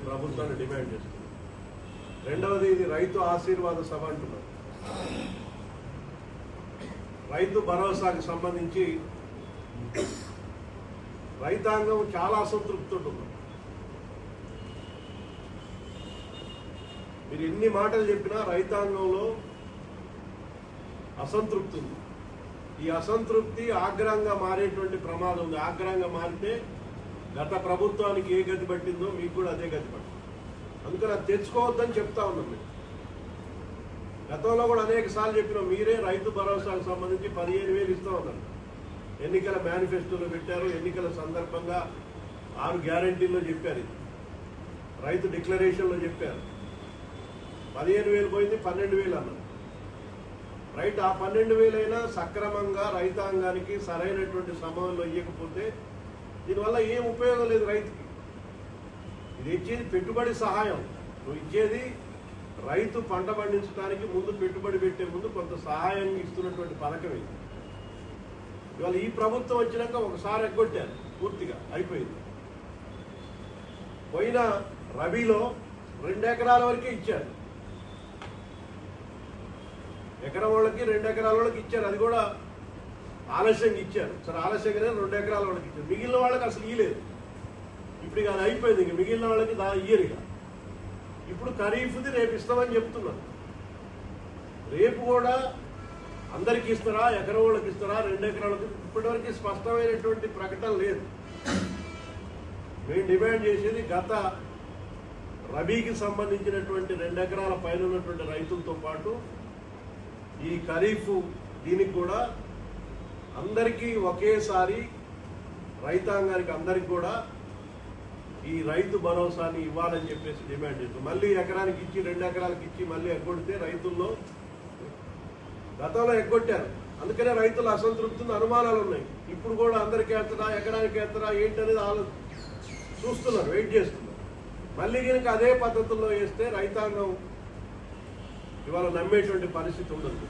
ప్రభుత్వాన్ని డిమాండ్ చేస్తుంది. రెండవది, ఇది రైతు ఆశీర్వాద సభ అంటున్నారు. రైతు భరోసాకు సంబంధించి రైతాంగం చాలా అసంతృప్తితో ఉన్నారు. మీరు ఎన్ని మాటలు చెప్పినా రైతాంగంలో అసంతృప్తి ఉంది. ఈ అసంతృప్తి ఆగ్రహంగా మారేటువంటి ప్రమాదం ఉంది. ఆగ్రహంగా మారితే గత ప్రభుత్వానికి ఏ గతి పట్టిందో మీకు కూడా అదే గతి పట్టింది. అందుకని అది తెచ్చుకోవద్దని చెప్తా ఉన్నాం. మేము గతంలో కూడా అనేక సార్లు చెప్పినాం. మీరే రైతు భరోసాకు సంబంధించి 15,000 ఇస్తా ఉన్నారు. ఎన్నికల మేనిఫెస్టోలో పెట్టారు. ఎన్నికల సందర్భంగా 6 గ్యారంటీల్లో చెప్పారు. ఇది రైతు డిక్లరేషన్లో చెప్పారు. 15,000 పోయింది, 12,000 అన్నారు. రైట్, ఆ 12,000 అయినా సక్రమంగా రైతాంగానికి సరైనటువంటి సమయంలో ఇవ్వకపోతే దీనివల్ల ఏం ఉపయోగం లేదు రైతుకి. ఇది ఇచ్చేది పెట్టుబడి సహాయం. నువ్వు ఇచ్చేది రైతు పంట పండించడానికి ముందు పెట్టుబడి పెట్టే ముందు కొంత సహాయం ఇస్తున్నటువంటి పథకం ఇది. ఇవాళ ఈ ప్రభుత్వం వచ్చినాక ఒకసారి ఎగ్గొట్టారు, పూర్తిగా అయిపోయింది. పోయిన రబీలో 2 ఎకరాల వరకే ఇచ్చారు. ఎకరం వాళ్ళకి 2 ఎకరాల వాళ్ళకి ఇచ్చారు. అది కూడా ఆలస్యంగా ఇచ్చారు. సరే, ఆలస్యంగానే 2 ఎకరాల వాళ్ళకి ఇచ్చారు. మిగిలిన వాళ్ళకి అసలు ఇయ్యలేదు. ఇప్పుడు ఇక అది అయిపోయింది. ఇక మిగిలిన వాళ్ళకి ఇయ్యరు. ఇక ఇప్పుడు ఖరీఫ్ది రేపు ఇస్తామని చెప్తున్నారు. రేపు కూడా అందరికి ఇస్తారా, ఎకరం వాళ్ళకి ఇస్తారా, 2 ఎకరాలకు, ఇప్పటివరకు స్పష్టమైనటువంటి ప్రకటన లేదు. మేము డిమాండ్ చేసేది గత రబీకి సంబంధించినటువంటి 2 ఎకరాల పైన ఉన్నటువంటి రైతులతో పాటు ఈ ఖరీఫ్ దీనికి కూడా అందరికీ ఒకేసారి రైతాంగానికి అందరికి కూడా ఈ రైతు భరోసాని ఇవ్వాలని చెప్పేసి డిమాండ్ చేస్తాం. మళ్ళీ ఎకరానికి ఇచ్చి 2 ఎకరాలకు ఇచ్చి మళ్ళీ ఎగ్గొడితే రైతుల్లో గతంలో ఎగ్గొట్టారు. అందుకనే రైతుల అసంతృప్తి, అనుమానాలు ఉన్నాయి. ఇప్పుడు కూడా అందరికీ వేస్తారా, ఎకరానికి వేస్తారా ఏంటనేది చూస్తున్నారు, వెయిట్ చేస్తున్నారు. మళ్ళీ కనుక అదే పద్ధతుల్లో వేస్తే రైతాంగం ఇవాళ నమ్మేటువంటి పరిస్థితి ఉండదు.